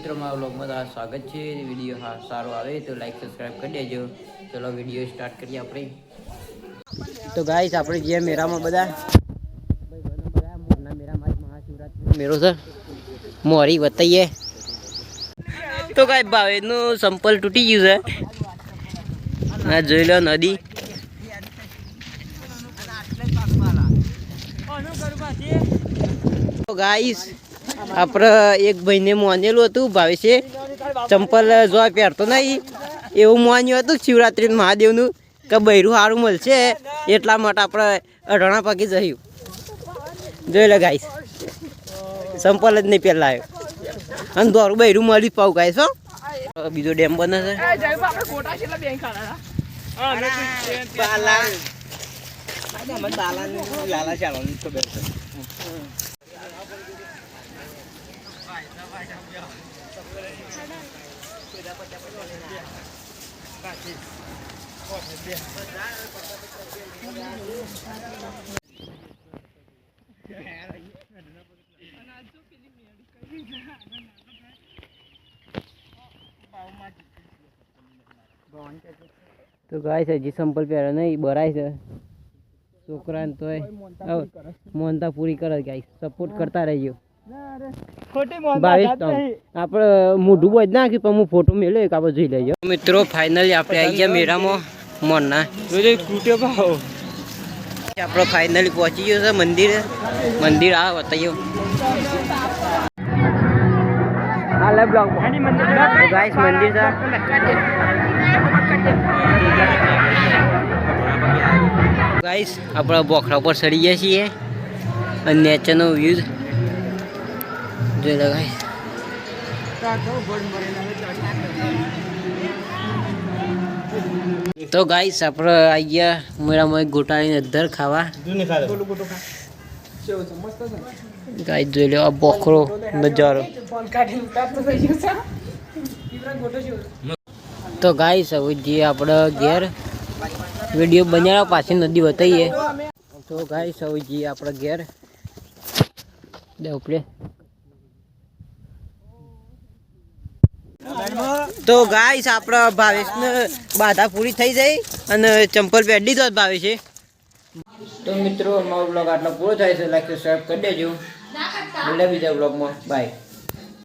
મિત્રો મારા વ્લોગમાં તમારું સ્વાગત છે। વિડીયો હા સારો આવે તો લાઈક સબસ્ક્રાઈબ કરી દેજો। ચલો વિડીયો સ્ટાર્ટ કરીએ આપણે। તો ગાઈસ આપણે જે મેળામાં બધા મોરના મેળામાં મહાશિવરાત્રિનો મેળો છે મોરી બતાઈએ। તો ગાઈસ ભાવેનું સંપલ તૂટી ગયું છે। આ જોઈ લો નદી। તો ગાઈસ આપણે એક ભાઈને મોનેલું હતું ભાવેશે ચંપલ જો પહેરતો નહીં એવું મોન્યું હતું શિવરાત્રી મહાદેવનું કે બૈરું સારું મળશે એટલા માટે આપણે અઢાણા પાકી જયું। જોઈ લે ગાઈસ ચંપલ જ નહીં પહેલા આવ્યો અને દોરું બૈરું મળી પાઉં ગાઈસ હો। બીજો ડેમ બને છે। તો ગાઈસ હજી સંપલ પહેરે નહીં બરાય છે છોકરાને તોય મોનતા પૂરી કરે ગાઈસ સપોર્ટ કરતા રહેજો। આપણે મોઢું બોજ નાખ્યું પણ હું ફોટો મેળ્યો એક આપણે જોઈ લેજો। મિત્રો ફાઇનલી આપણે આવી ગયા મેળામાં મોરના આપણે ફાઇનલી પહોંચી ગયો છે મંદિર આ બતાવ્યો ગાઈસ મંદિર છે। ગાઈસ આપણે બોખરા પર ચડી ગયા છીએ અને નેચરનો વ્યૂ જોઈ લો ગાઈસ। તો ગાઈસ આપણે આવી ગયા મેળામાં ગોટાળીને અધર ખાવા। ગાઈસ જોઈ લો આ બોખરો નજારો। તો ગાઈસ હવે જે આપણે ઘેર વિડીયો બનાવ્યા પાછી નદી બતાવીએ। તો ગાઈસ હવે જે આપણે ઘેર ઉપડે તો ગાઈસ આપણે ભાવેશને બાધા પૂરી થઈ જાય અને ચંપલ પહેરી દીધો ભાવેશે। તો મિત્રો અમારો બ્લોગ આટલો પૂરો થાય છે લાઈક સબસ્ક્રાઈબ કરી દેજો। મળીએ બીજા બ્લોગમાં બાય।